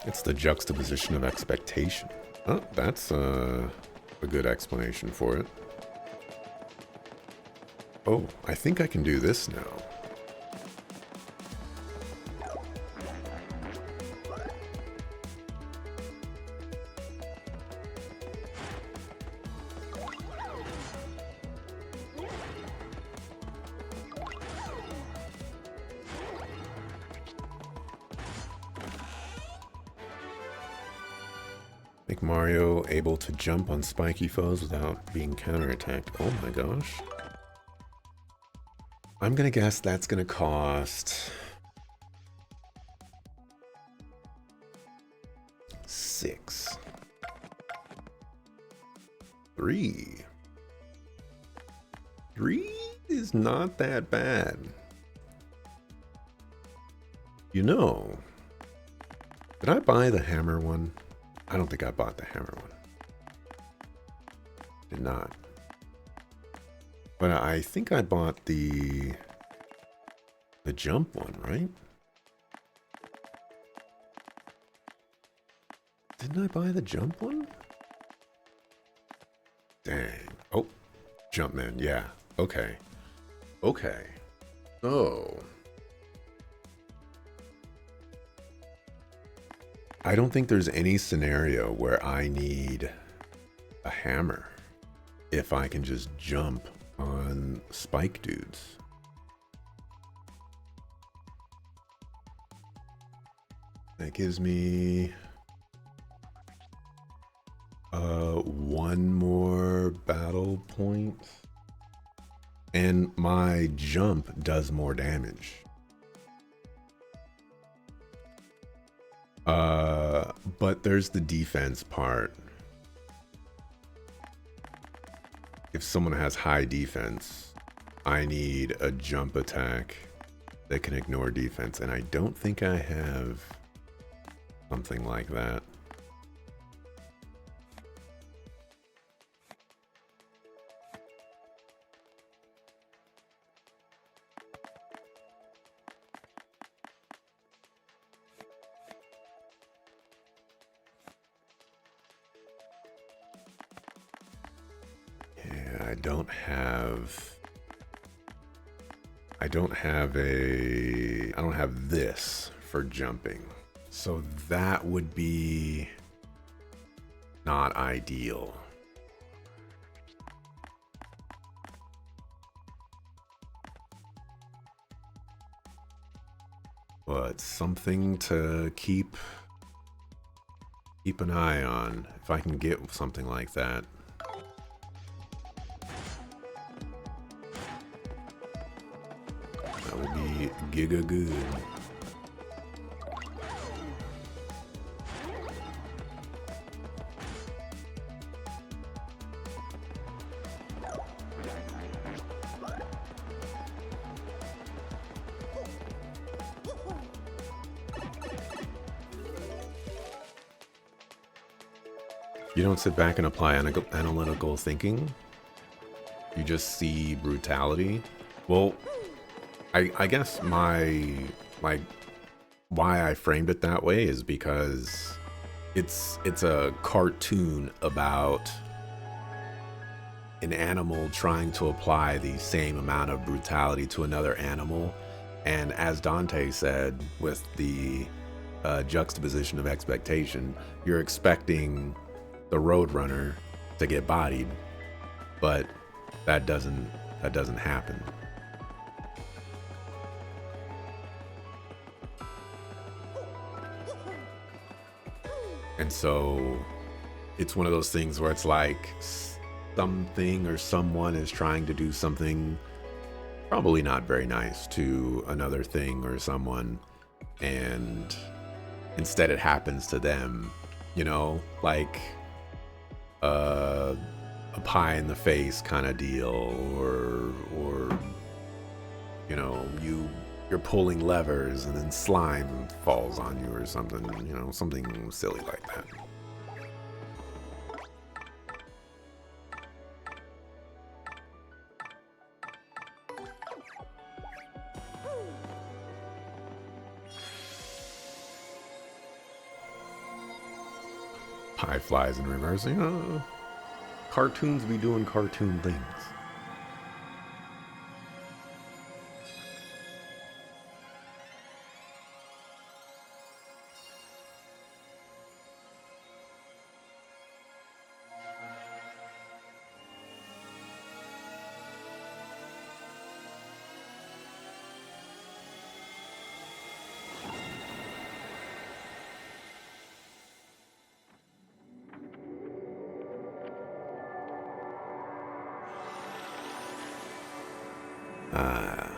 It's the juxtaposition of expectation. Oh, that's a good explanation for it. Oh, I think I can do this now. Make Mario able to jump on spiky foes without being counterattacked. Oh my gosh. I'm gonna guess that's gonna cost 6. 3. 3 is not that bad. You know, did I buy the hammer one? I don't think I bought the hammer one. Did not. But I think I bought the jump one, right? Didn't I buy the jump one? Dang. Oh, Jumpman, yeah. Okay. Okay. Oh. I don't think there's any scenario where I need a hammer if I can just jump on spike dudes. That gives me one more battle point. And my jump does more damage. But there's the defense part. If someone has high defense, I need a jump attack that can ignore defense, and I don't think I have something like that. I don't have this for jumping. So that would be not ideal. But something to keep an eye on if I can get something like that. That would be giga good. You don't sit back and apply analytical thinking. You just see brutality. Well, I guess my why I framed it that way is because it's a cartoon about an animal trying to apply the same amount of brutality to another animal, and as Dante said, with the juxtaposition of expectation, you're expecting the Roadrunner to get bodied, but that doesn't happen. And so it's one of those things where it's like something or someone is trying to do something probably not very nice to another thing or someone, and instead it happens to them, you know, like a pie in the face kind of deal, or you know, you're pulling levers and then slime falls on you or something, you know, something silly like that. Pie flies in reverse. You know, cartoons be doing cartoon things. Ah,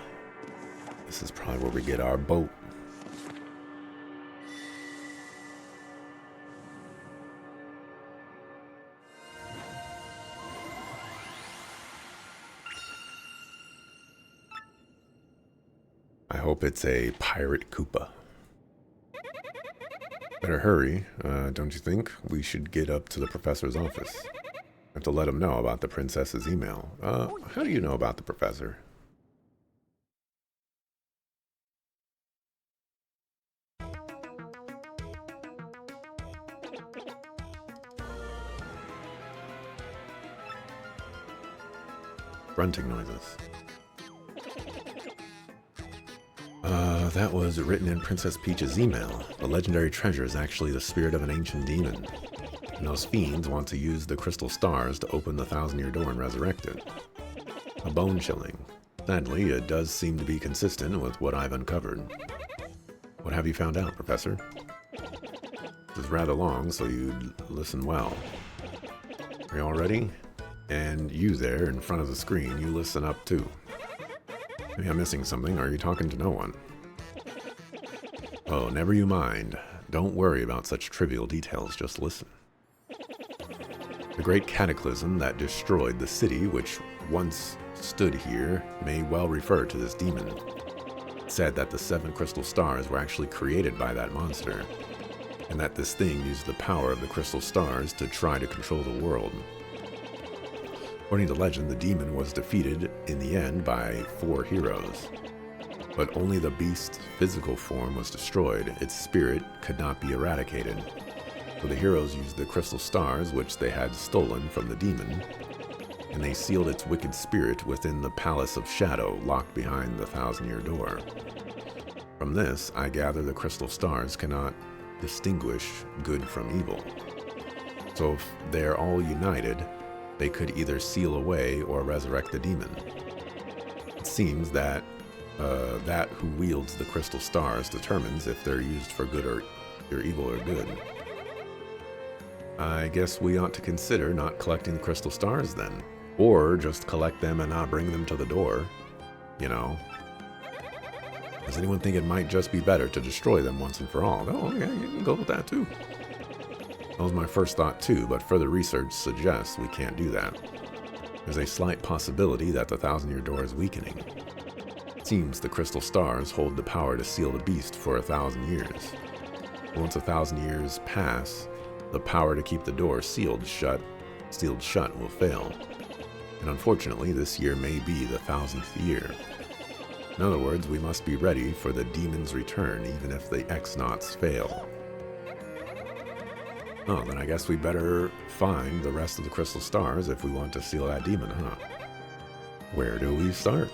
this is probably where we get our boat. I hope it's a pirate Koopa. Better hurry, don't you think? We should get up to the professor's office. I have to let him know about the princess's email. How do you know about the professor? Grunting noises. That was written in Princess Peach's email. The legendary treasure is actually the spirit of an ancient demon. And those fiends want to use the crystal stars to open the thousand-year door and resurrect it. A bone chilling. Sadly, it does seem to be consistent with what I've uncovered. What have you found out, Professor? This is rather long, so you listen well. Are you all ready? And you there, in front of the screen, you listen up too. Maybe I'm missing something. Are you talking to no one? Oh, never you mind. Don't worry about such trivial details, just listen. The great cataclysm that destroyed the city which once stood here may well refer to this demon. It said that the 7 crystal stars were actually created by that monster, and that this thing used the power of the crystal stars to try to control the world. According to legend, the demon was defeated in the end by 4 heroes. But only the beast's physical form was destroyed. Its spirit could not be eradicated. So the heroes used the crystal stars, which they had stolen from the demon, and they sealed its wicked spirit within the Palace of Shadow, locked behind the thousand-year door. From this, I gather the crystal stars cannot distinguish good from evil. So if they're all united, they could either seal away or resurrect the demon. It seems that that who wields the crystal stars determines if they're used for good or evil or good. I guess we ought to consider not collecting the crystal stars then. Or just collect them and not bring them to the door. You know. Does anyone think it might just be better to destroy them once and for all? Oh, yeah, you can go with that too. That was my first thought too, but further research suggests we can't do that. There's a slight possibility that the thousand-year door is weakening. It seems the crystal stars hold the power to seal the beast for 1,000 years. Once 1,000 years pass, the power to keep the door sealed shut will fail. And unfortunately, this year may be the 1,000th year. In other words, we must be ready for the demon's return, even if the X-Nauts fail. Oh, then I guess we better find the rest of the crystal stars if we want to seal that demon, huh? Where do we start?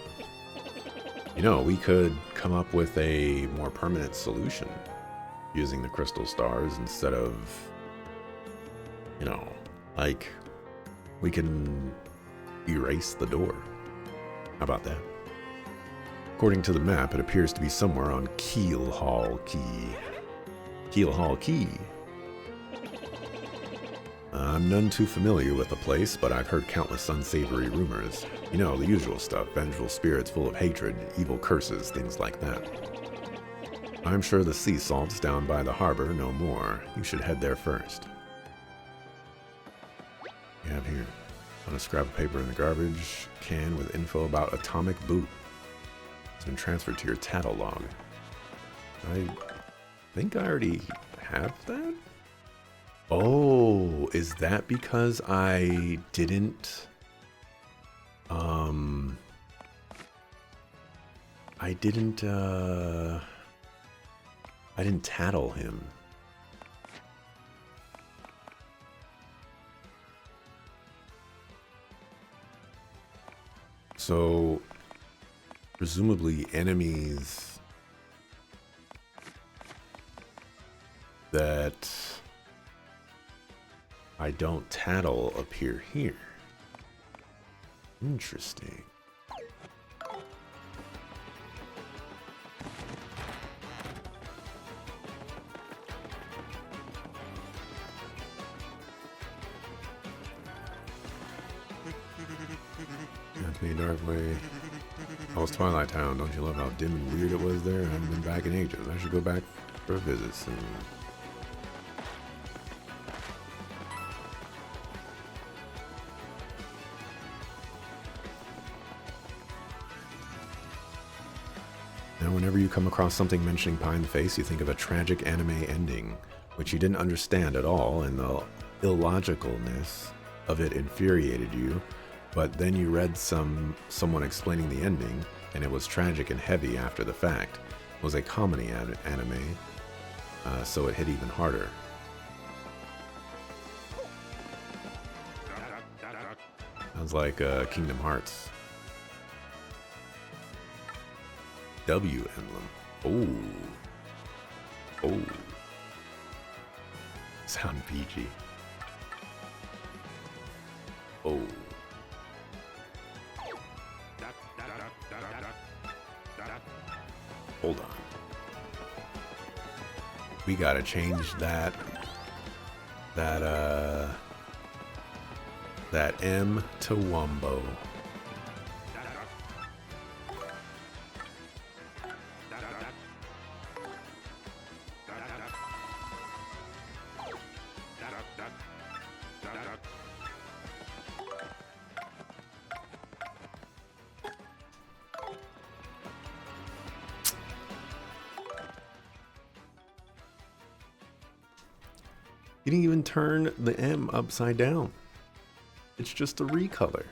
You know, we could come up with a more permanent solution using the crystal stars instead of, you know, like, we can erase the door. How about that? According to the map, it appears to be somewhere on Keelhaul Key. Keelhaul Key. I'm none too familiar with the place, but I've heard countless unsavory rumors. You know, the usual stuff, vengeful spirits full of hatred, evil curses, things like that. I'm sure the sea salts down by the harbor know more. You should head there first. You have here. On a scrap of paper in the garbage can with info about Atomic Boot. It's been transferred to your tattle log. I think I already have that? Oh, is that because I didn't... I didn't tattle him. So, presumably enemies that I don't tattle appear here. Interesting. Anthony Darkway. Oh, it's Twilight Town. Don't you love how dim and weird it was there? I haven't been back in ages. I should go back for a visit soon. Now, whenever you come across something mentioning Pie in the Face, you think of a tragic anime ending, which you didn't understand at all, and the illogicalness of it infuriated you. But then you read someone explaining the ending, and it was tragic and heavy after the fact. It was a comedy anime, so it hit even harder. Sounds like Kingdom Hearts. W emblem. Oh. Sound PG. Oh. Hold on. We gotta change that M to Wumbo. You didn't even turn the M upside down. It's just a recolor.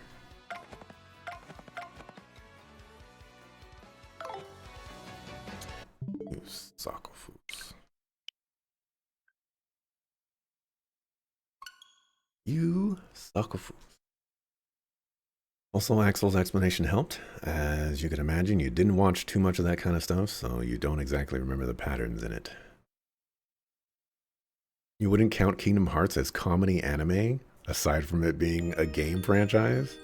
You Sakofus. You Sakofus. Also, Axel's explanation helped. As you can imagine, you didn't watch too much of that kind of stuff, so you don't exactly remember the patterns in it. You wouldn't count Kingdom Hearts as comedy anime, aside from it being a game franchise?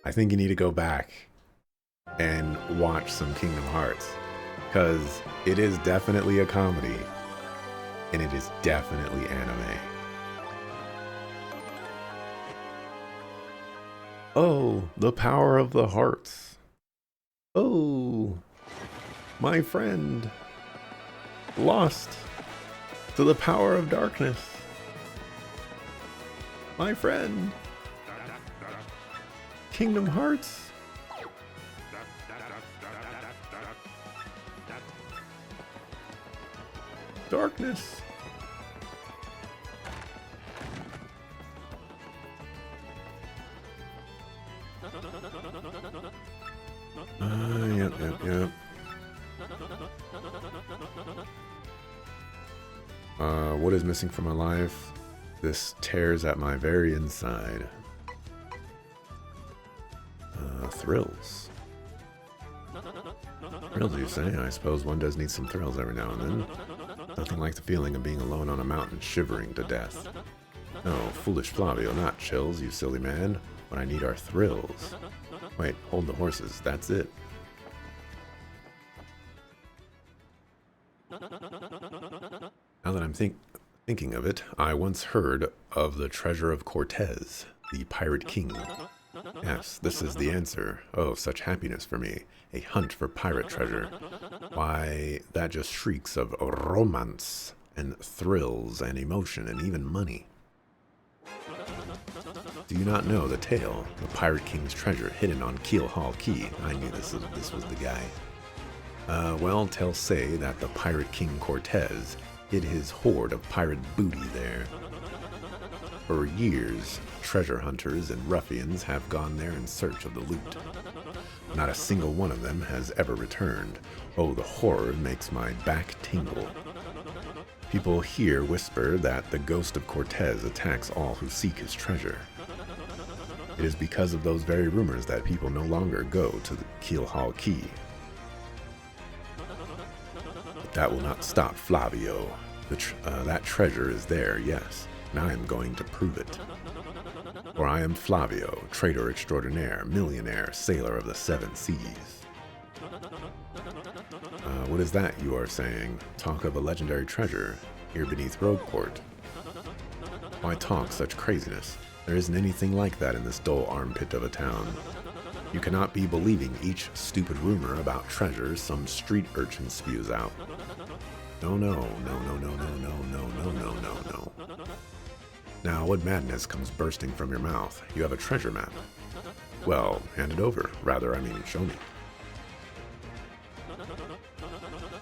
I think you need to go back and watch some Kingdom Hearts, because it is definitely a comedy, and it is definitely anime. Oh, the power of the hearts. Oh, my friend, lost to the power of darkness. My friend. Kingdom Hearts. Darkness. Yep. What is missing from my life? This tears at my very inside. Thrills. Thrills, you say? I suppose one does need some thrills every now and then. Nothing like the feeling of being alone on a mountain shivering to death. No, foolish Flavio, not chills, you silly man. What I need are thrills. Wait, hold the horses, that's it. Now that I'm thinking of it, I once heard of the treasure of Cortez, the pirate king. Yes, this is the answer. Oh, such happiness for me. A hunt for pirate treasure. Why, that just shrieks of romance and thrills and emotion and even money. Do you not know the tale, the Pirate King's treasure hidden on Keel Hall Key? I knew this was the guy. Well, tales say that the Pirate King Cortez hid his hoard of pirate booty there. For years, treasure hunters and ruffians have gone there in search of the loot. Not a single one of them has ever returned. Oh, the horror makes my back tingle. People here whisper that the ghost of Cortez attacks all who seek his treasure. It is because of those very rumors that people no longer go to the Keelhaul Key. But that will not stop Flavio. That treasure is there, yes, and I am going to prove it. For I am Flavio, trader extraordinaire, millionaire, sailor of the seven seas. What is that you are saying? Talk of a legendary treasure here beneath Rogueport. Why talk such craziness? There isn't anything like that in this dull armpit of a town. You cannot be believing each stupid rumor about treasures some street urchin spews out. No. Now, what madness comes bursting from your mouth? You have a treasure map. Well, hand it over. Rather, show me.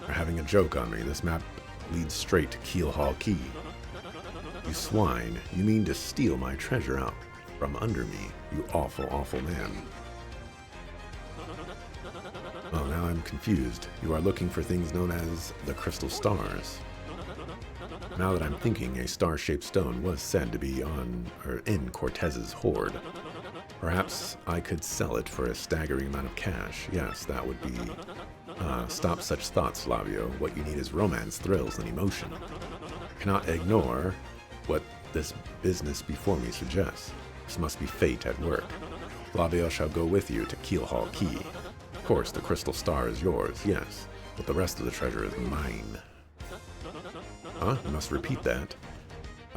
You're having a joke on me. This map leads straight to Keelhaul Key. You swine. You mean to steal my treasure out from under me, you awful, awful man. Well, now I'm confused. You are looking for things known as the crystal stars. Now that I'm thinking, a star-shaped stone was said to be in Cortez's hoard. Perhaps I could sell it for a staggering amount of cash. Yes, that would be... Stop such thoughts, Flavio. What you need is romance, thrills, and emotion. I cannot ignore what this business before me suggests. This must be fate at work. Flavio shall go with you to Keelhaul Key. Of course, the crystal star is yours, yes, but the rest of the treasure is mine. Huh? You must repeat that.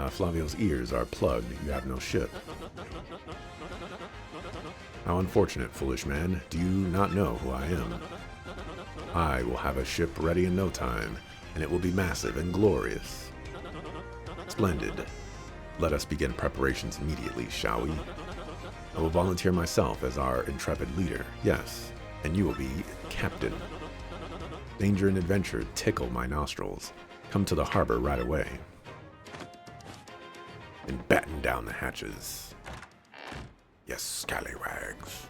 Flavio's ears are plugged. You have no ship. How unfortunate, foolish man. Do you not know who I am? I will have a ship ready in no time, and it will be massive and glorious. Splendid. Let us begin preparations immediately, shall we? I will volunteer myself as our intrepid leader, yes, and you will be captain. Danger and adventure tickle my nostrils. Come to the harbor right away. And batten down the hatches. Yes, scallywags.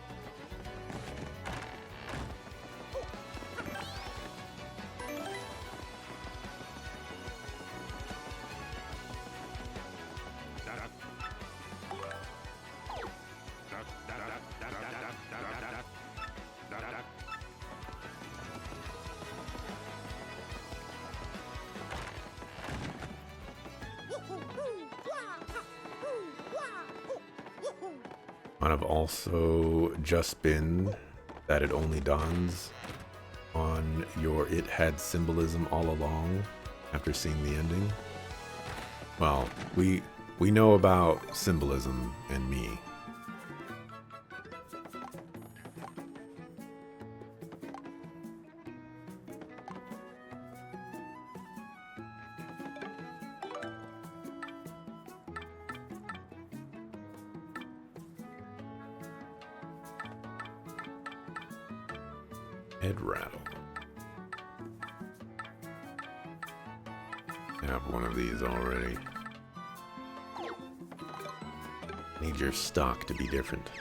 Might have also just been that it only dawns on your it had symbolism all along after seeing the ending. Well, we know about symbolism and me. Head rattle. I have one of these already. Need your stock to be different.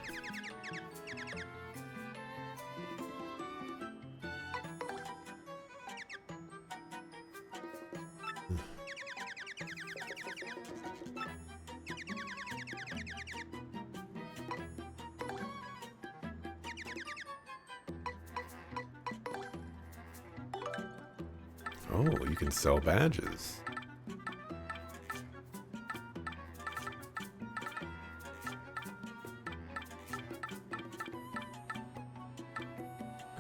Oh, you can sell badges.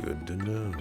Good to know.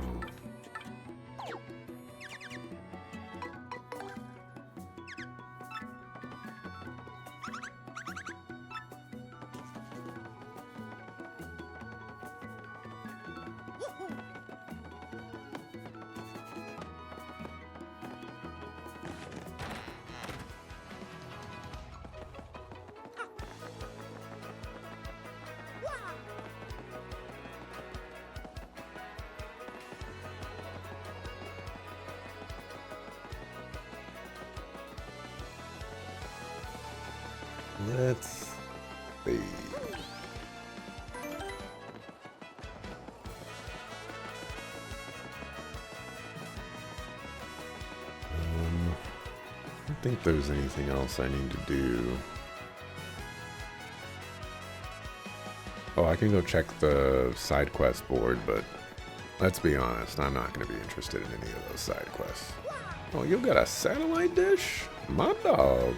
Let's see. I don't think there's anything else I need to do. Oh, I can go check the side quest board, but let's be honest, I'm not going to be interested in any of those side quests. Oh, you got a satellite dish? My dog.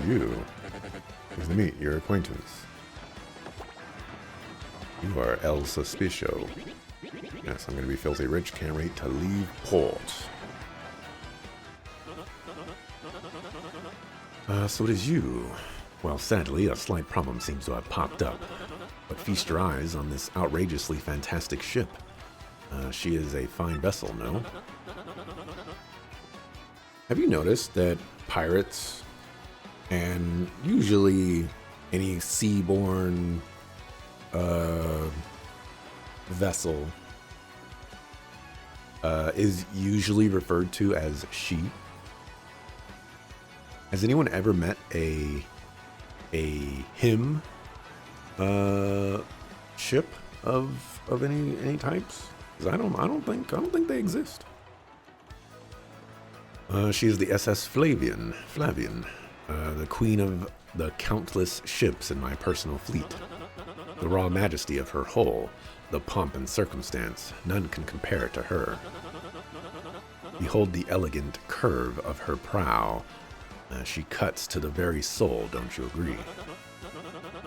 You. Pleased to meet your acquaintance. You are El Suspicio. Yes, I'm going to be filthy rich. Can't wait to leave port. So it is you. Well, sadly, a slight problem seems to have popped up. But feast your eyes on this outrageously fantastic ship. She is a fine vessel, no? Have you noticed that pirates, and usually any seaborne vessel, is usually referred to as she? Has anyone ever met a him ship of any types? 'Cause I don't think they exist. She is the SS Flavian, the queen of the countless ships in my personal fleet. The raw majesty of her hull, the pomp and circumstance, none can compare to her. Behold the elegant curve of her prow. She cuts to the very soul, don't you agree?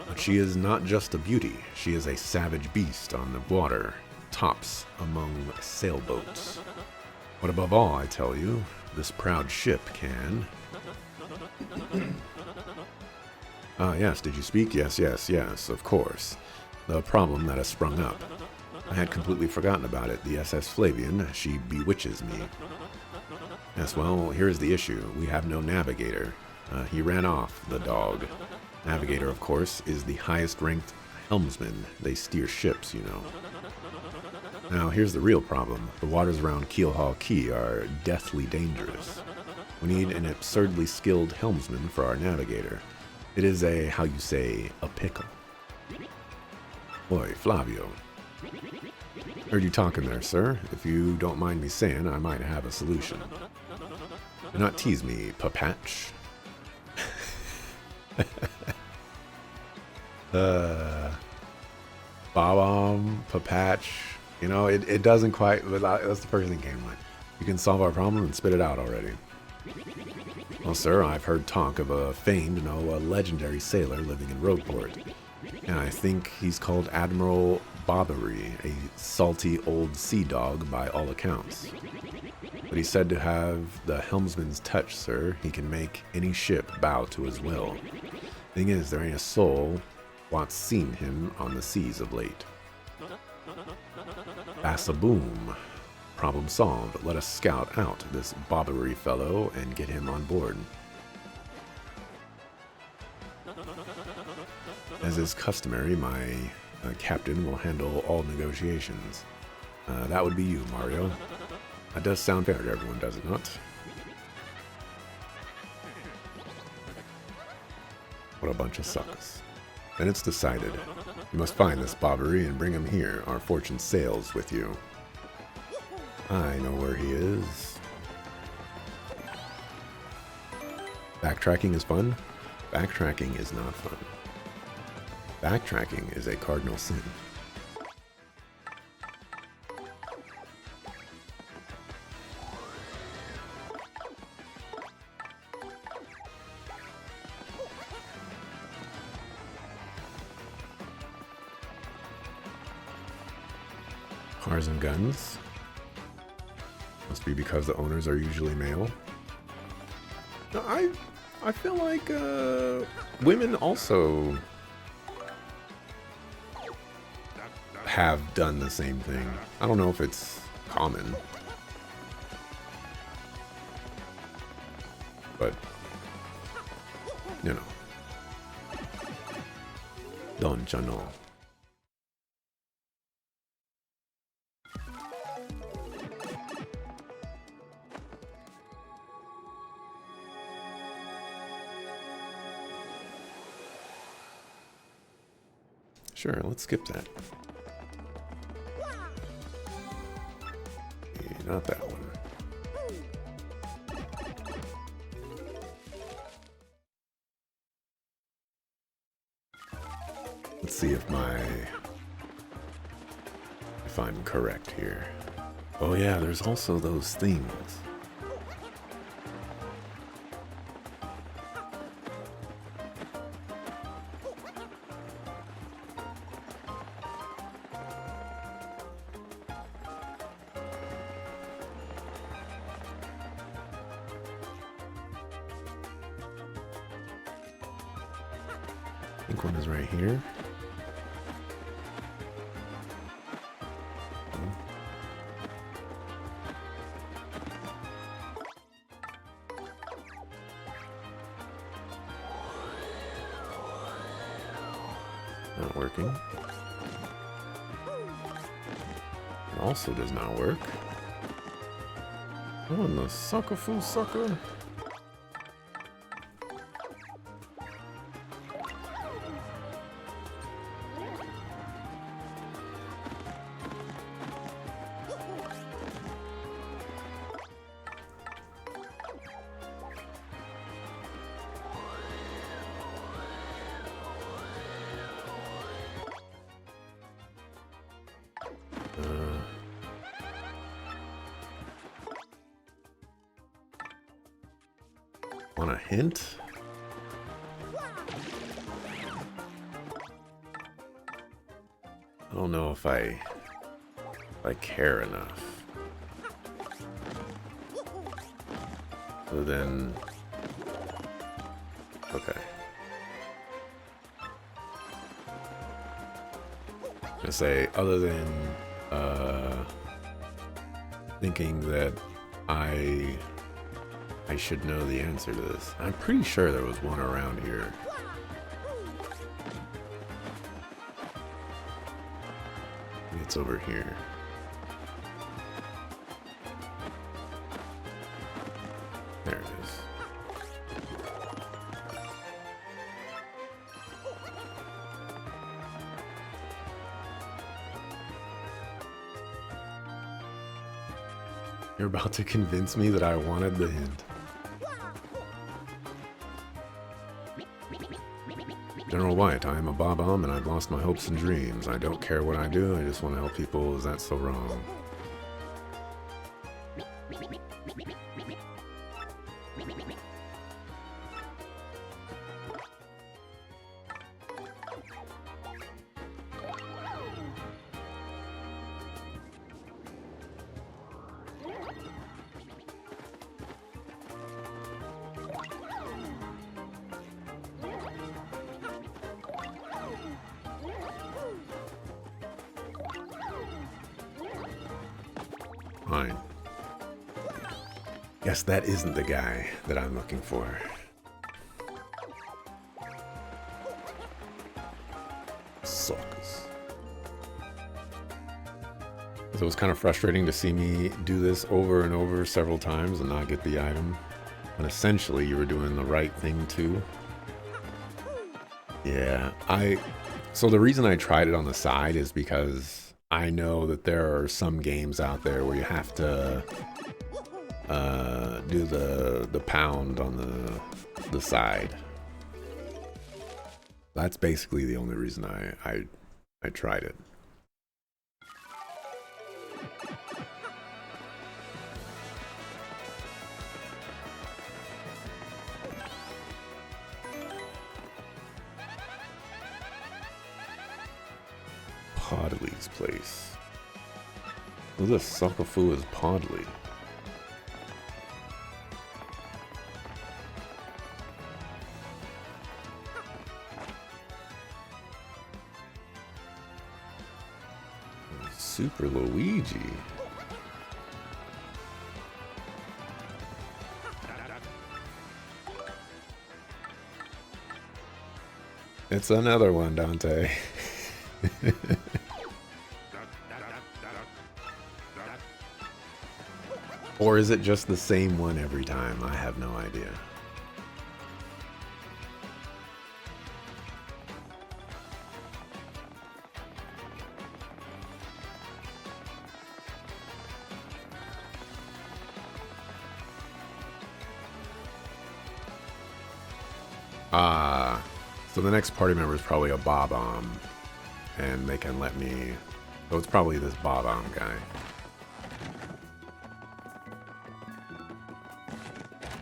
But she is not just a beauty, she is a savage beast on the water, tops among sailboats. But above all, I tell you, this proud ship can... Yes, did you speak? Yes, of course. The problem that has sprung up. I had completely forgotten about it. The SS Flavian, she bewitches me. Yes, well, here's the issue. We have no navigator. He ran off, the dog. Navigator, of course, is the highest-ranked helmsman. They steer ships, you know. Now, here's the real problem. The waters around Keelhaul Key are deathly dangerous. We need an absurdly skilled helmsman for our navigator. It is a, how you say, a pickle. Boy, Flavio. Heard you talking there, sir. If you don't mind me saying, I might have a solution. Do not tease me, Papatch. Babam, Papatch. You know, it doesn't quite, but that's the first thing came to mind. You can solve our problem and spit it out already. Well, sir, I've heard talk of a famed, a legendary sailor living in Rogueport. And I think he's called Admiral Bobbery, a salty old sea dog by all accounts. But he's said to have the helmsman's touch, sir. He can make any ship bow to his will. Thing is, there ain't a soul what's seen him on the seas of late. Bassaboom. Problem solved. Let us scout out this Bobbery fellow and get him on board. As is customary, my captain will handle all negotiations. That would be you, Mario. That does sound fair to everyone, does it not? What a bunch of suckers. Then it's decided. You must find this Bobbery and bring him here. Our fortune sails with you. I know where he is. Backtracking is fun? Backtracking is not fun. Backtracking is a cardinal sin. Cars and guns. Must be because the owners are usually male. No, I feel like women also have done the same thing. I don't know if it's common, but you know, don't you know? Sure, let's skip that. Yeah, not that one. if I'm correct here. Oh yeah, there's also those things. I think one is right here. Not working. It also does not work. Oh, in the sucker fool sucker. Want a hint? I don't know if I care enough. So then, okay. I say, other than thinking that I should know the answer to this. I'm pretty sure there was one around here. It's over here. There it is. You're about to convince me that I wanted the hint. General White, I am a Bob-omb and I've lost my hopes and dreams. I don't care what I do, I just want to help people. Is that so wrong? Fine. Guess that isn't the guy that I'm looking for. Suckers. So it was kind of frustrating to see me do this over and over several times and not get the item. But essentially you were doing the right thing too. Yeah, so the reason I tried it on the side is because I know that there are some games out there where you have to do the pound on the side. That's basically the only reason I tried it. Podley's place. Who the sucker foo is Podley? Super Luigi. It's another one, Dante. Or is it just the same one every time? I have no idea. So the next party member is probably a Bob-omb. and they can let me. So it's probably this Bob-omb guy.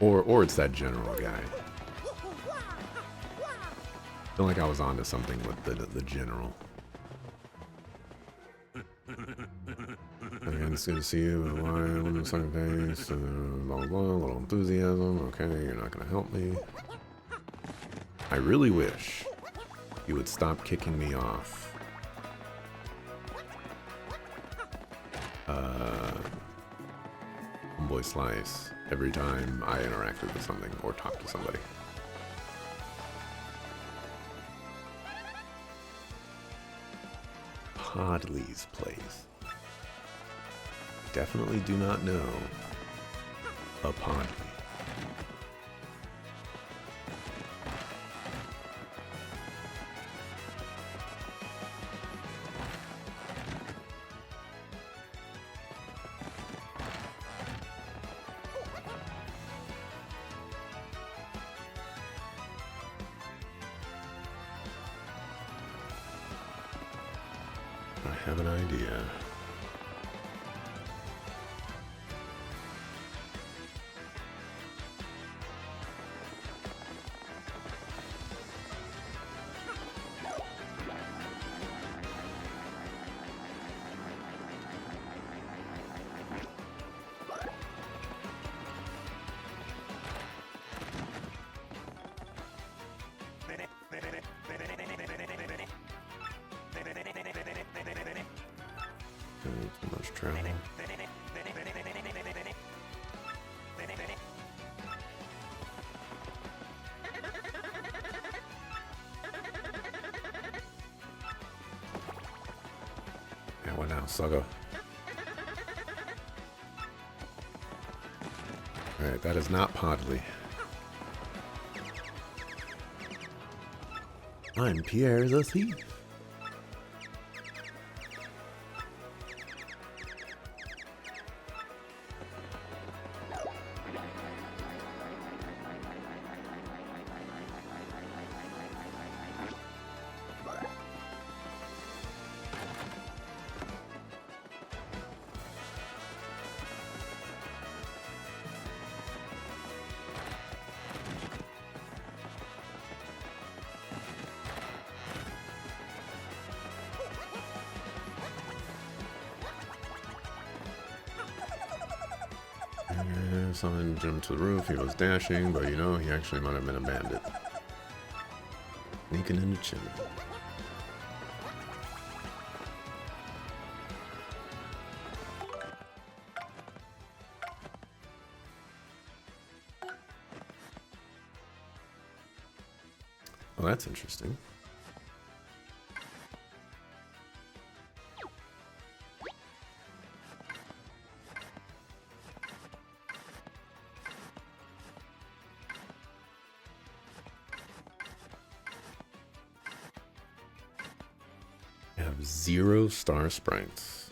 Or it's that general guy. I feel like I was onto something with the general. Again, it's good to see you. Why? On the second face. Blah, blah, blah. A little enthusiasm. Okay, you're not going to help me. I really wish you would stop kicking me off. Homeboy Slice every time I interacted with something or talked to somebody. Podley's place. Definitely do not know a Podley. I have an idea. Too much travel. Yeah, what now, Suggo? Alright, that is not Podley. I'm Pierre the Thief. Someone jumped to the roof. He was dashing, but you know, he actually might have been a bandit. Sneaking in the chimney. Well, that's interesting. Have 0 star sprites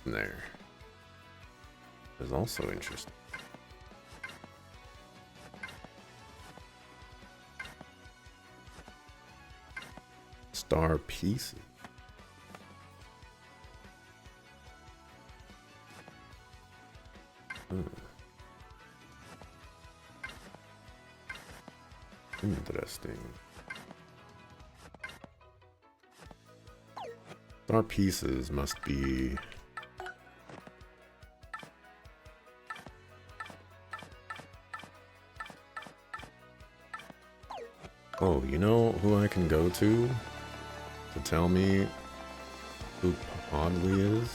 in there. Is also interesting. Star pieces. Interesting. Star pieces must be... Oh, you know who I can go to tell me who Podley is?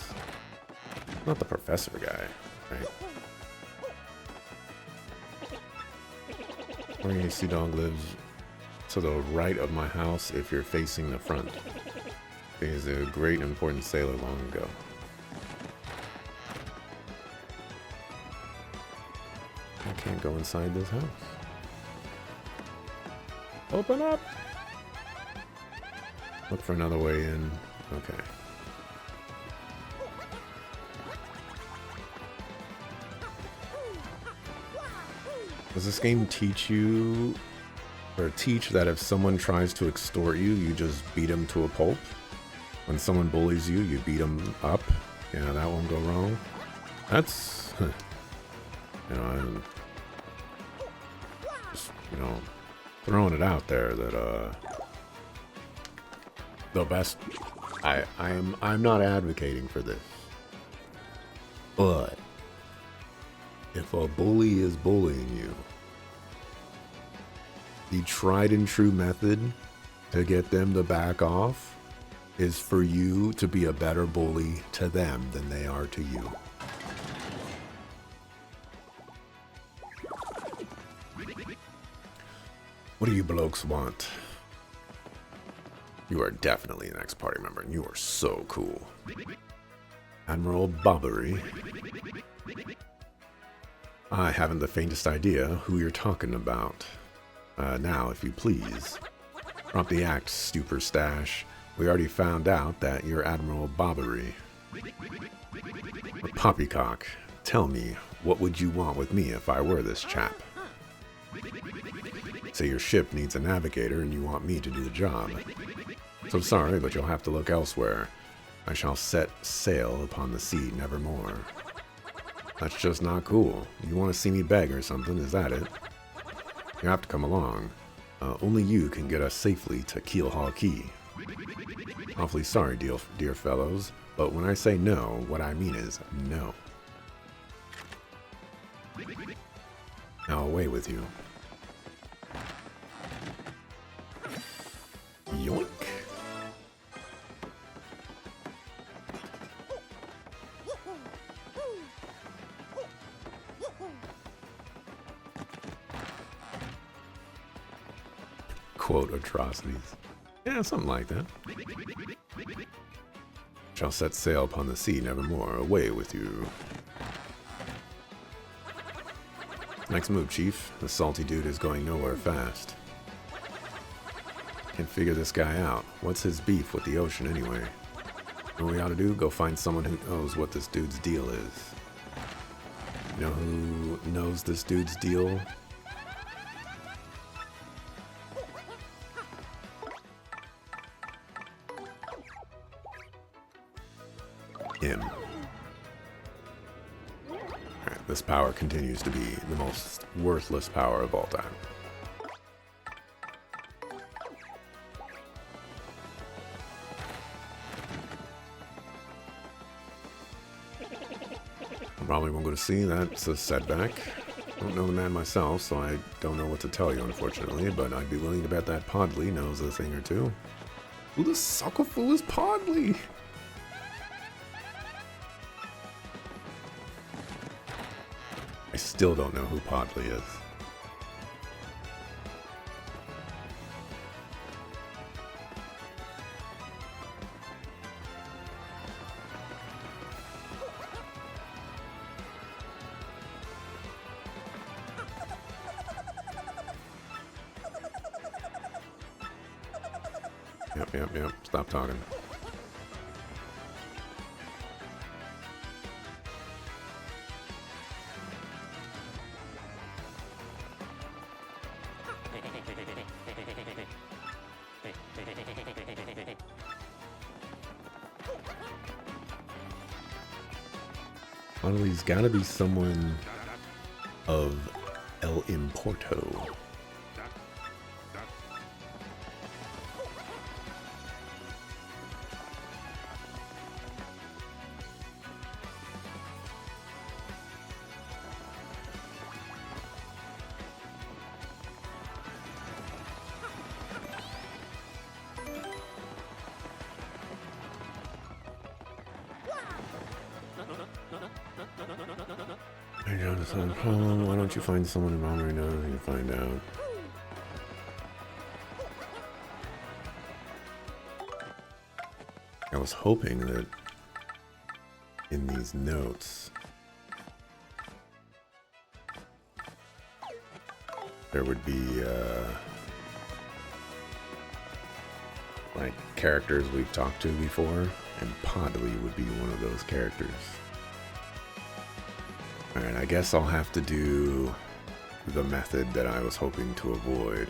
Not the professor guy, right? Where Sea Dog lives to the right of my house if you're facing the front. He is a great important sailor long ago. I can't go inside this house. Open up! Look for another way in. Okay. Does this game teach you, or teach that if someone tries to extort you, you just beat them to a pulp? When someone bullies you, you beat them up. Yeah, that won't go wrong. That's, you know, I'm just, you know, throwing it out there that the best. I'm not advocating for this, but if a bully is bullying you, the tried and true method to get them to back off is for you to be a better bully to them than they are to you. What do you blokes want? You are definitely an ex-party member, and you are so cool. Admiral Bobbery. I haven't the faintest idea who you're talking about. Now, if you please, drop the act, Super Stash. We already found out that you're Admiral Bobbery. Poppycock, tell me, what would you want with me if I were this chap? Say your ship needs a navigator and you want me to do the job. So sorry, but you'll have to look elsewhere. I shall set sail upon the sea nevermore. That's just not cool. You want to see me beg or something, is that it? You have to come along. Only you can get us safely to Keelhaul Key. Awfully sorry, dear fellows, but when I say no, what I mean is no. Now away with you. Yoink. Quote atrocities. Yeah, something like that. Shall set sail upon the sea nevermore. Away with you. Next move, Chief. The salty dude is going nowhere fast. Can't figure this guy out. What's his beef with the ocean anyway? What we ought to do? Go find someone who knows what this dude's deal is. You know who knows this dude's deal? Him. Alright, this power continues to be the most worthless power of all time. I probably won't go to sea, that's a setback. I don't know the man myself, so I don't know what to tell you, unfortunately, but I'd be willing to bet that Podley knows a thing or two. Who the sucker fool is Podley? I still don't know who Podley is. Yep. Stop talking. Podley's gotta be someone of El Importo. Hey Jonathan, why don't you find someone in Rome right now and find out? I was hoping that in these notes there would be like characters we've talked to before, and Podley would be one of those characters. Alright, I guess I'll have to do the method that I was hoping to avoid,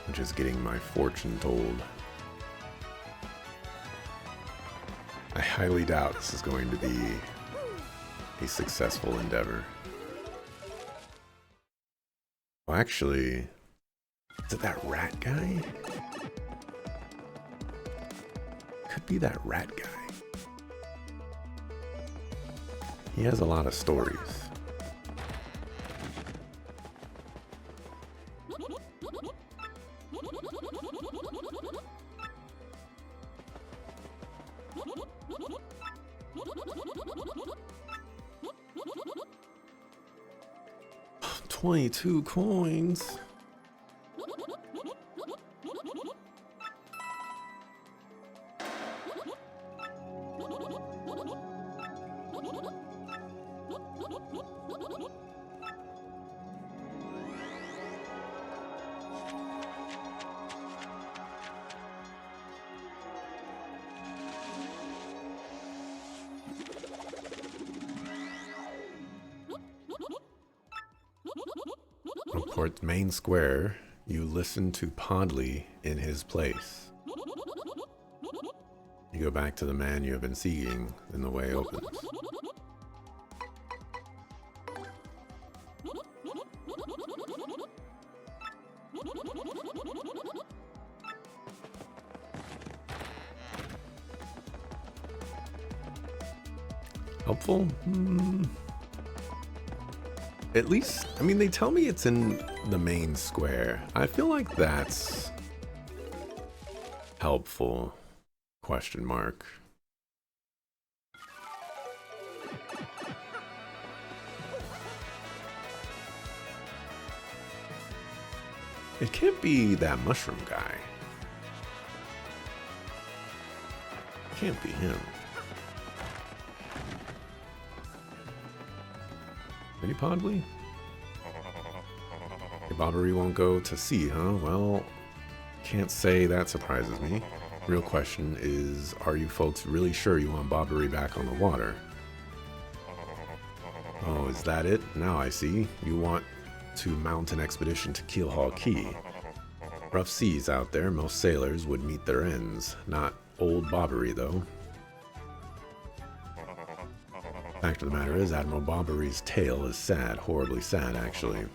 which is getting my fortune told. I highly doubt this is going to be a successful endeavor. Well, actually, is it that rat guy? Could be that rat guy. He has a lot of stories. $22 coins. Port's main square, you listen to Podley in his place. You go back to the man you have been seeking, then the way opens. Helpful? At least, I mean, they tell me it's in the main square. I feel like that's helpful. Question mark. It can't be that mushroom guy. It can't be him. Any Podley? Your Bobbery won't go to sea, huh? Well, can't say that surprises me. Real question is, are you folks really sure you want Bobbery back on the water? Oh, is that it? Now I see. You want to mount an expedition to Keelhaul Key. Rough seas out there, most sailors would meet their ends. Not old Bobbery, though. Fact of the matter is, Admiral Bobbery's tale is sad, horribly sad, actually.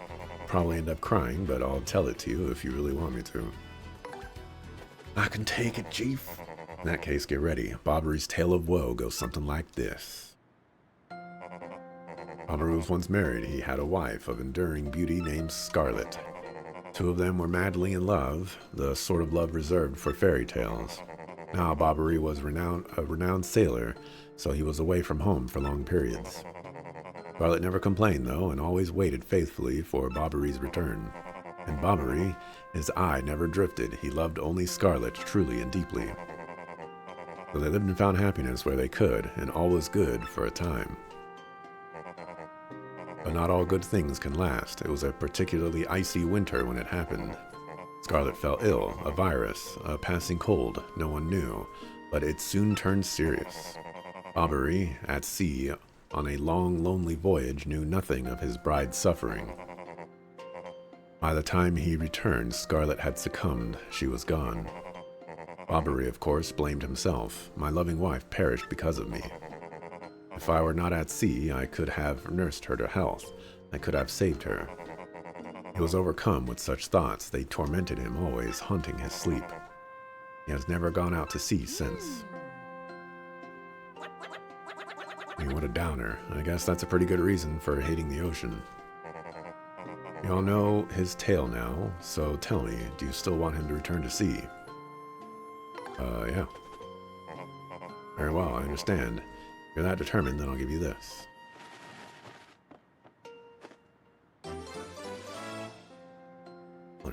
Probably end up crying, but I'll tell it to you if you really want me to. I can take it, Chief. In that case, get ready. Bobbery's tale of woe goes something like this. Bobbery was once married. He had a wife of enduring beauty named Scarlet. Two of them were madly in love, the sort of love reserved for fairy tales. Now Bobbery was a renowned sailor, so he was away from home for long periods. Scarlet never complained, though, and always waited faithfully for Bobbery's return. And Bobbery, his eye never drifted. He loved only Scarlet truly and deeply. So they lived and found happiness where they could, and all was good for a time. But not all good things can last. It was a particularly icy winter when it happened. Scarlet fell ill, a virus, a passing cold, no one knew, but it soon turned serious. Bobbery, at sea, on a long, lonely voyage, knew nothing of his bride's suffering. By the time he returned, Scarlet had succumbed. She was gone. Bobbery, of course, blamed himself. My loving wife perished because of me. If I were not at sea, I could have nursed her to health. I could have saved her. He was overcome with such thoughts. They tormented him always, haunting his sleep. He has never gone out to sea since. I mean, what a downer. I guess that's a pretty good reason for hating the ocean. You all know his tale now, so tell me, do you still want him to return to sea? Yeah. Very well, I understand. If you're that determined, then I'll give you this.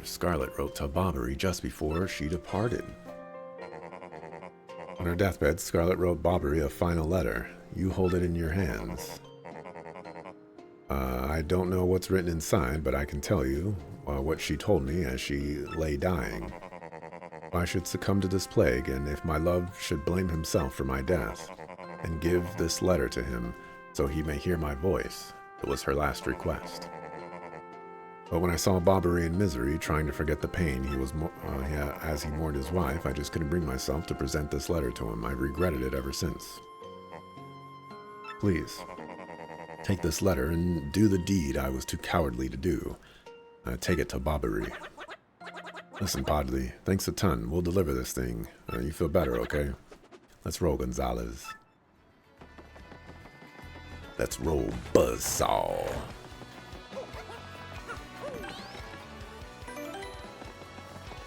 Scarlet wrote to Bobbery just before she departed. On her deathbed, Scarlet wrote Bobbery a final letter. You hold it in your hands. I don't know what's written inside, but I can tell you what she told me as she lay dying. I should succumb to this plague, and if my love should blame himself for my death, and give this letter to him so he may hear my voice. It was her last request. But when I saw Bobbery in misery, trying to forget the pain as he mourned his wife, I just couldn't bring myself to present this letter to him. I've regretted it ever since. Please, take this letter and do the deed I was too cowardly to do. Take it to Bobbery. Listen, Podley, thanks a ton. We'll deliver this thing. You feel better, okay? Let's roll, Gonzalez. Let's roll, Buzzsaw.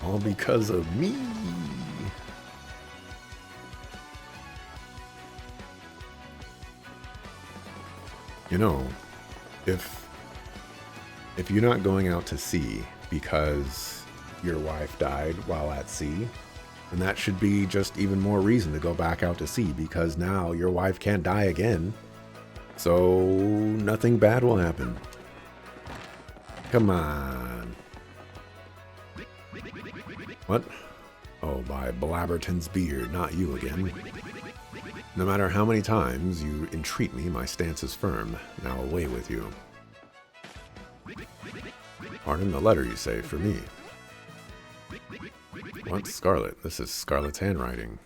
All because of me. You know, if you're not going out to sea because your wife died while at sea, then that should be just even more reason to go back out to sea, because now your wife can't die again. So nothing bad will happen. Come on. What? Oh, by Blabberton's beard, not you again. No matter how many times you entreat me, my stance is firm. Now away with you. Pardon the letter, you say, for me. What? Scarlet? This is Scarlet's handwriting.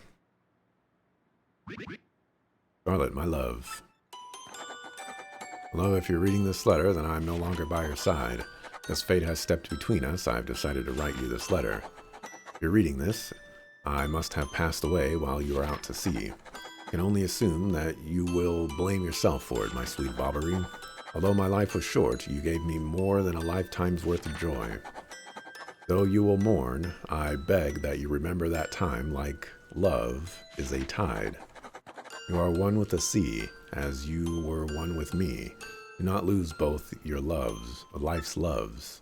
Scarlet, my love. Love, if you're reading this letter, then I'm no longer by your side. As fate has stepped between us, I've decided to write you this letter. If you're reading this, I must have passed away while you were out to sea. I can only assume that you will blame yourself for it, my sweet Bobbery. Although my life was short, you gave me more than a lifetime's worth of joy. Though you will mourn, I beg that you remember that time like love is a tide. You are one with the sea, as you were one with me. Do not lose both your loves, life's loves.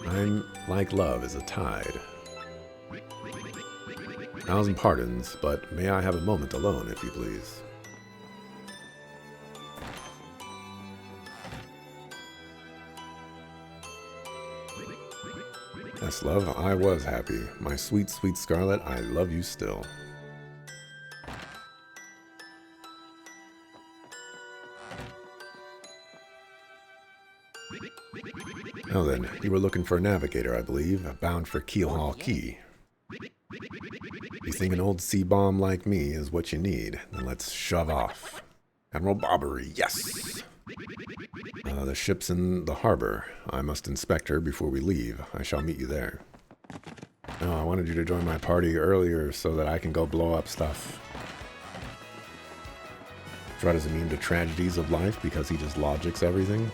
I'm like love is a tide. 1,000 pardons, but may I have a moment alone, if you please? Yes, love, I was happy. My sweet, sweet Scarlet, I love you still. Now then, you were looking for a navigator, I believe, bound for Keelhaul Key. You think an old sea bomb like me is what you need, then let's shove off. Admiral Bobbery, yes! The ship's in the harbor. I must inspect her before we leave. I shall meet you there. No, I wanted you to join my party earlier so that I can go blow up stuff. Strut is immune to tragedies of life because he just logics everything.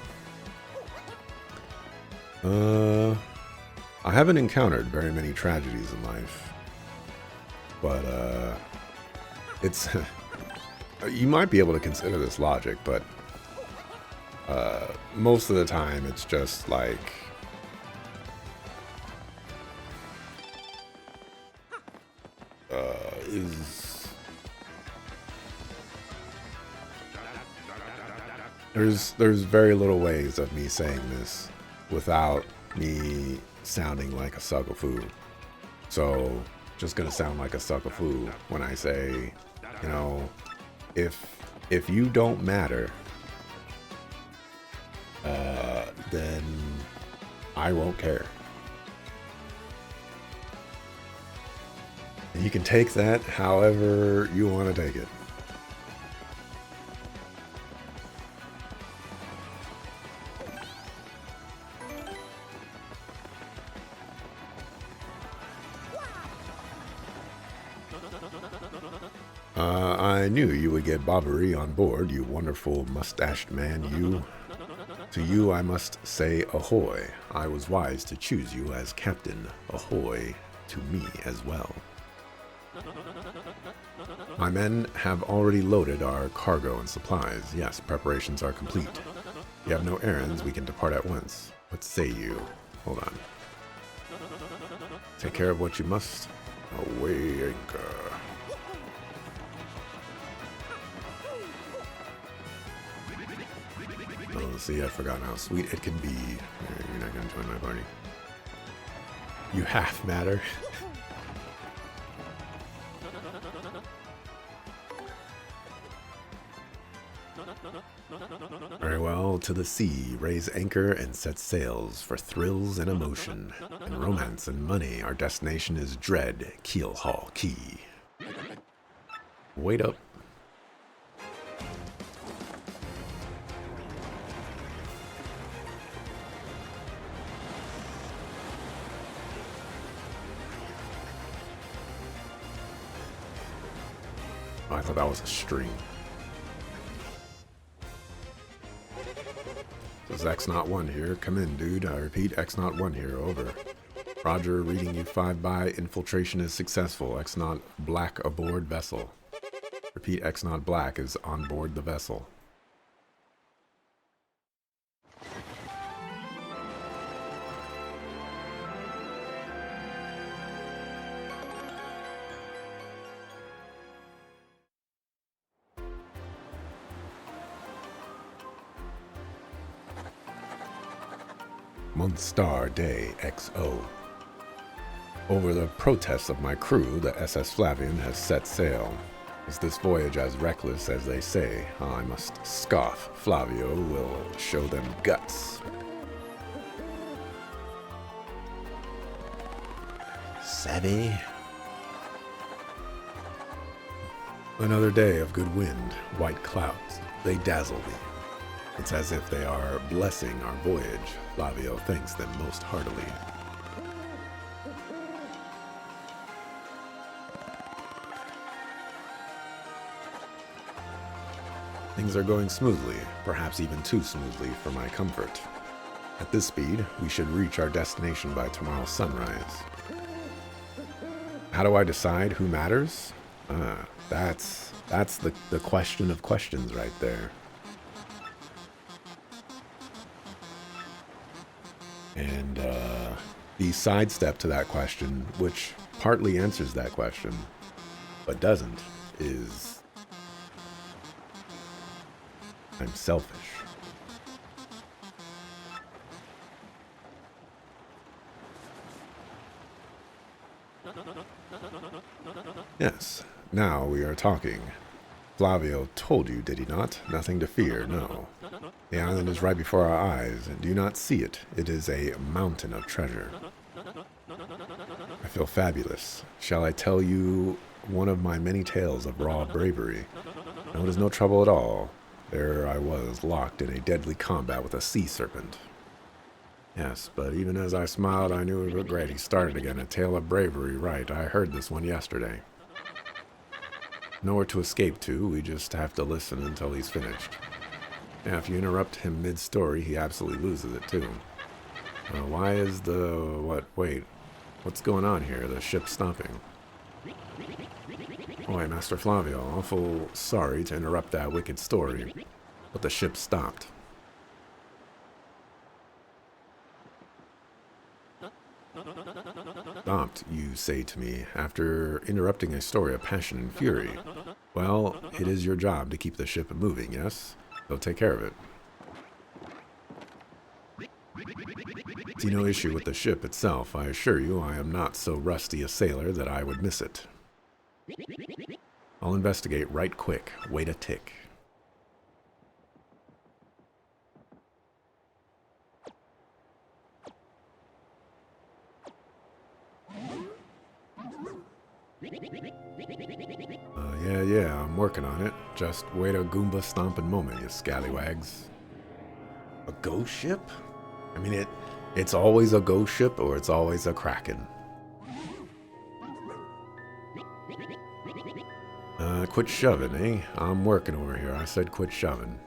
I haven't encountered very many tragedies in life. But, it's... you might be able to consider this logic, but... most of the time, it's just like... There's very little ways of me saying this without me sounding like a suckafoo. So, just gonna sound like a suckafoo when I say, you know, if you don't matter, then I won't care. And you can take that however you want to take it. I knew you would get Bobbery on board, you wonderful mustached man, you. To you I must say ahoy. I was wise to choose you as captain. Ahoy to me as well. My men have already loaded our cargo and supplies. Yes, preparations are complete. If you have no errands, we can depart at once. What say you? Hold on. Take care of what you must. Away anchor. Oh, see, I've forgotten how sweet it can be. You're not going to join my party. You half matter. Very well, to the sea, raise anchor and set sails for thrills and emotion, and romance and money. Our destination is Dread Keelhaul Key. Wait up. Oh, I thought that was a string. Says X-01 here. Come in, dude. I repeat, X-01 here. Over. Roger, reading you 5 by. Infiltration is successful. X-Naught Black aboard vessel. Repeat, X-Naught Black is on board the vessel. Month star day XO. Over the protests of my crew, the SS Flavian has set sail. Is this voyage as reckless as they say? I must scoff. Flavio will show them guts. Savvy. Another day of good wind, white clouds. They dazzle me. It's as if they are blessing our voyage. Flavio thanks them most heartily. Things are going smoothly, perhaps even too smoothly for my comfort. At this speed, we should reach our destination by tomorrow's sunrise. How do I decide who matters? That's the question of questions right there. And the sidestep to that question, which partly answers that question, but doesn't, is I'm selfish. Yes, now we are talking. Flavio told you, did he not? Nothing to fear, no. The island is right before our eyes, and do you not see it? It is a mountain of treasure. I feel fabulous. Shall I tell you one of my many tales of raw bravery? No, it is no trouble at all. There I was, locked in a deadly combat with a sea serpent. Yes, but even as I smiled, I knew it was great. He started again, a tale of bravery, right. I heard this one yesterday. Nowhere to escape to, we just have to listen until he's finished. Yeah, if you interrupt him mid-story, he absolutely loses it too. Why is wait, what's going on here? The ship's stopping. Oh, Master Flavio, awful sorry to interrupt that wicked story, but the ship stopped. Stopped, you say to me, after interrupting a story of passion and fury. Well, it is your job to keep the ship moving, yes? So take care of it. See no issue with the ship itself. I assure you I am not so rusty a sailor that I would miss it. I'll investigate right quick. Wait a tick. Yeah, I'm working on it. Just wait a Goomba stomping moment, you scallywags. A ghost ship? I mean, it's always a ghost ship or it's always a Kraken. Quit shoving, eh? I'm working over here. I said quit shoving.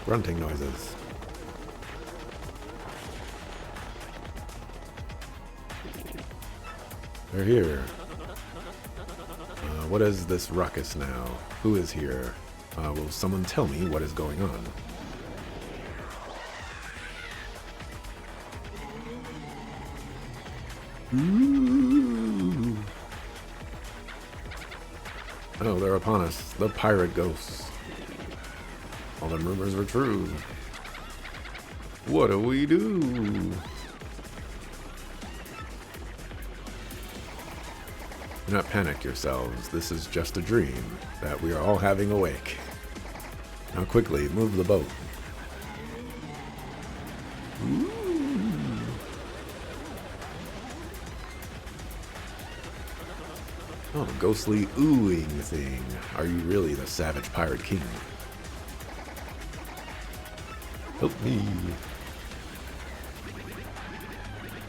Grunting noises. They're here. What is this ruckus now? Who is here? Will someone tell me what is going on? Ooh. Oh, they're upon us. The pirate ghosts. All the rumors were true. What do we do? Do not panic yourselves. This is just a dream that we are all having awake. Now quickly, move the boat. Ooh. Oh, ghostly oohing thing. Are you really the savage pirate king? Help me.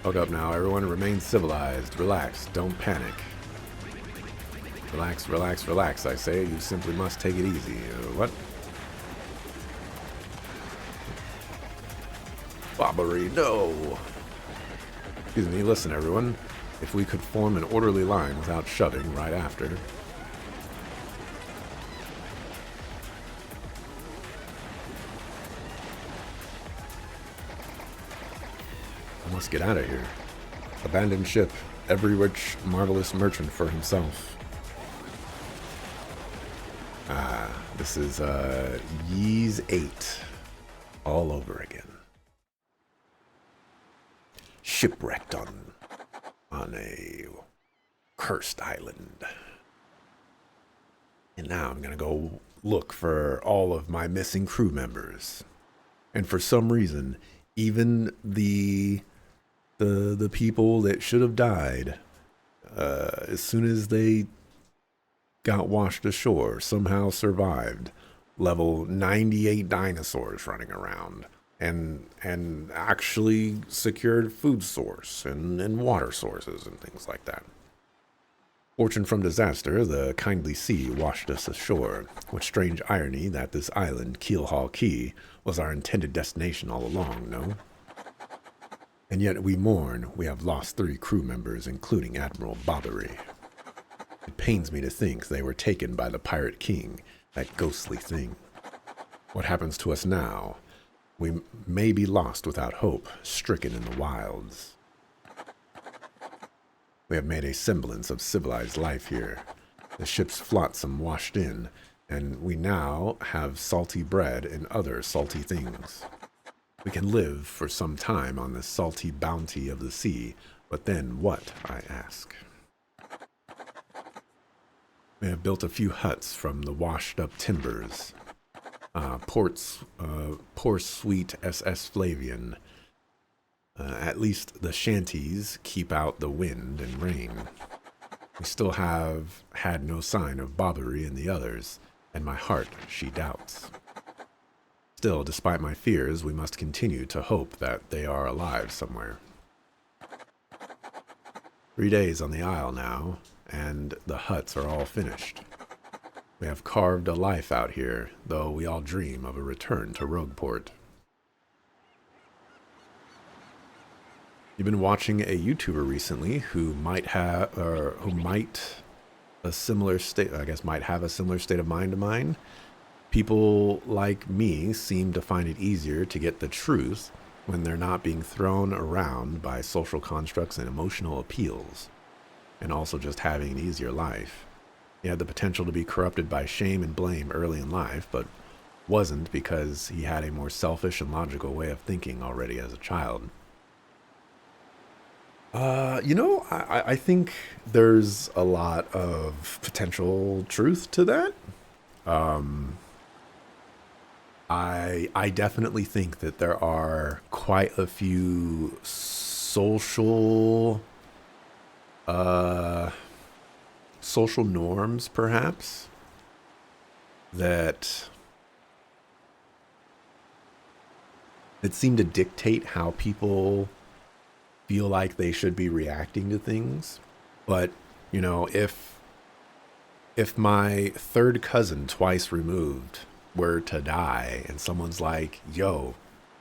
Hold up now, everyone. Remain civilized. Relax. Don't panic. Relax, relax, relax, I say. You simply must take it easy. What? Bobbery, no! Excuse me, listen everyone. If we could form an orderly line without shoving right after. I must get out of here. Abandoned ship. Every rich, marvelous merchant for himself. This is Ys 8 all over again. Shipwrecked on a cursed island. And now I'm gonna go look for all of my missing crew members. And for some reason, even the people that should have died, as soon as they got washed ashore, somehow survived. Level 98 dinosaurs running around, and actually secured food source and water sources and things like that. Fortune from disaster, the kindly sea washed us ashore. What strange irony that this island, Keelhaul Key, was our intended destination all along, no? And yet we mourn we have lost 3 crew members, including Admiral Bobbery. It pains me to think they were taken by the Pirate King, that ghostly thing. What happens to us now? We may be lost without hope, stricken in the wilds. We have made a semblance of civilized life here. The ship's flotsam washed in, and we now have salty bread and other salty things. We can live for some time on the salty bounty of the sea, but then what, I ask? We have built a few huts from the washed-up timbers. Poor sweet SS Flavian. At least the shanties keep out the wind and rain. We still have had no sign of Bobbery and the others, and my heart she doubts. Still, despite my fears, we must continue to hope that they are alive somewhere. 3 days on the isle now, and the huts are all finished. We have carved a life out here, though we all dream of a return to Rogueport. You've been watching a YouTuber recently who might have a similar state of mind to mine. People like me seem to find it easier to get the truth when they're not being thrown around by social constructs and emotional appeals, and also just having an easier life. He had the potential to be corrupted by shame and blame early in life, but wasn't because he had a more selfish and logical way of thinking already as a child. I think there's a lot of potential truth to that. I definitely think that there are quite a few social norms, perhaps, that seem to dictate how people feel like they should be reacting to things. But, you know, if my third cousin twice removed were to die and someone's like, yo,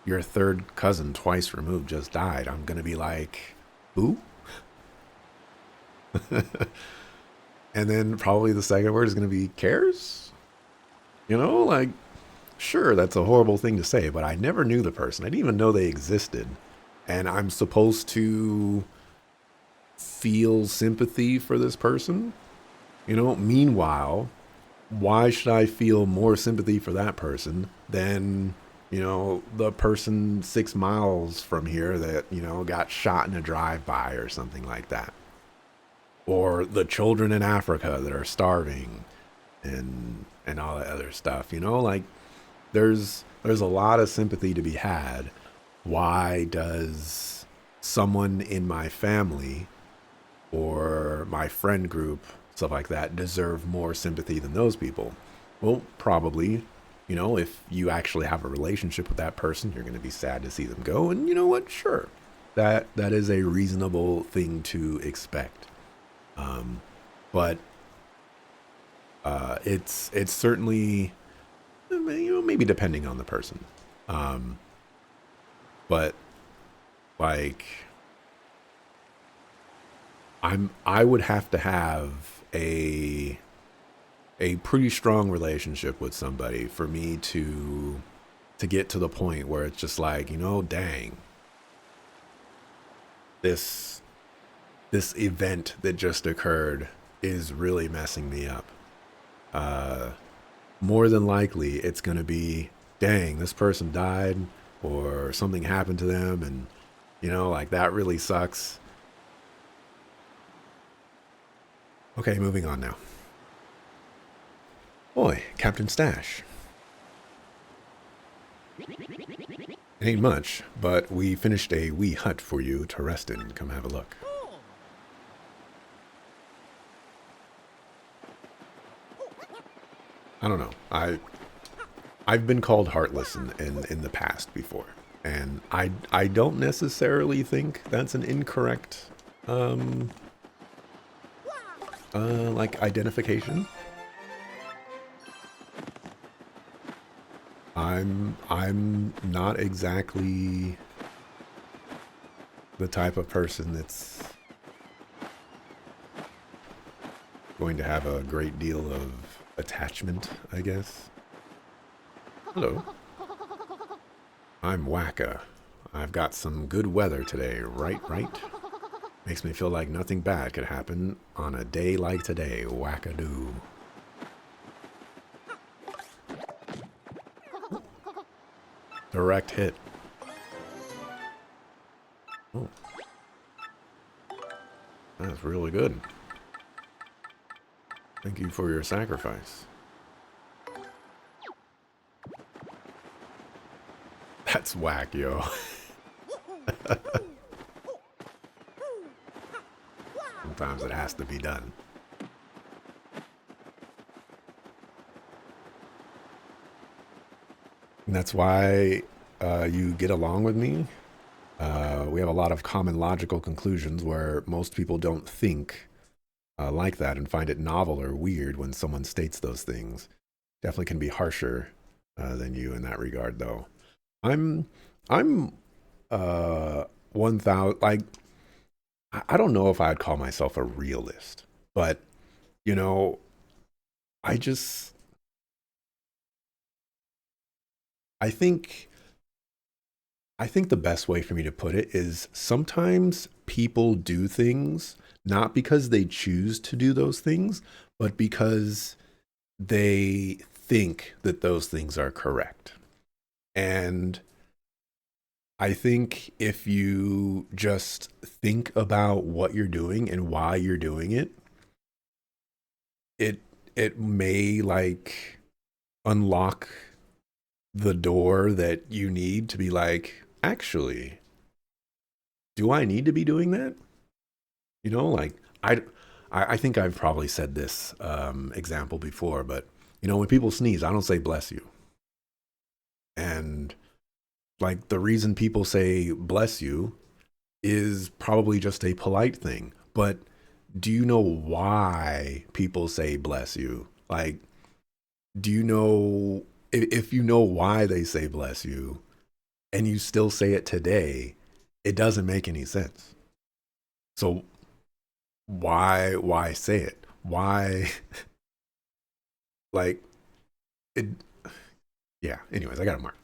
your third cousin twice removed just died, I'm gonna be like, who? And then probably the second word is gonna be cares? You know, like, sure, that's a horrible thing to say, but I never knew the person. I didn't even know they existed. And I'm supposed to feel sympathy for this person? You know, meanwhile, why should I feel more sympathy for that person than, you know, the person 6 miles from here that, you know, got shot in a drive-by or something like that? or the children in Africa that are starving and all that other stuff. You know, like there's a lot of sympathy to be had. Why does someone in my family or my friend group, stuff like that, deserve more sympathy than those people? Well, probably, you know, if you actually have a relationship with that person, you're going to be sad to see them go. And you know what? Sure, that is a reasonable thing to expect. But it's certainly, you know, maybe depending on the person. Um, but like I would have to have a pretty strong relationship with somebody for me to get to the point where it's just like, you know, dang, this this event that just occurred is really messing me up. Uh, More than likely, it's going to be, dang, this person died or something happened to them, and you know, like that really sucks. Okay, moving on now. Boy, Captain Stash. It ain't much, but we finished a wee hut for you to rest in. Come have a look. I don't know. I've been called heartless in the past before, and I don't necessarily think that's an incorrect like identification. I'm not exactly the type of person that's going to have a great deal of attachment, I guess. Hello. I'm Wacka. I've got some good weather today, right? Makes me feel like nothing bad could happen on a day like today, wackadoo. Direct hit. Oh, that's really good. Thank you for your sacrifice. That's whack, yo. Sometimes it has to be done. And that's why you get along with me. We have a lot of common logical conclusions where most people don't think like that and find it novel or weird when someone states those things. Definitely can be harsher than you in that regard, though. I'm I'm 1,000. Like I don't know if I'd call myself a realist, but you know, I just I think I think the best way for me to put it is sometimes people do things not because they choose to do those things, but because they think that those things are correct. And I think if you just think about what you're doing and why you're doing it, it it may like unlock the door that you need to be like, actually, do I need to be doing that? You know, like I think I've probably said this example before, but you know, when people sneeze, I don't say bless you. And like the reason people say bless you is probably just a polite thing. But do you know why people say bless you? Like, do you know if you know why they say bless you and you still say it today, it doesn't make any sense. So why say it? Why like it yeah, anyways, I got to mark.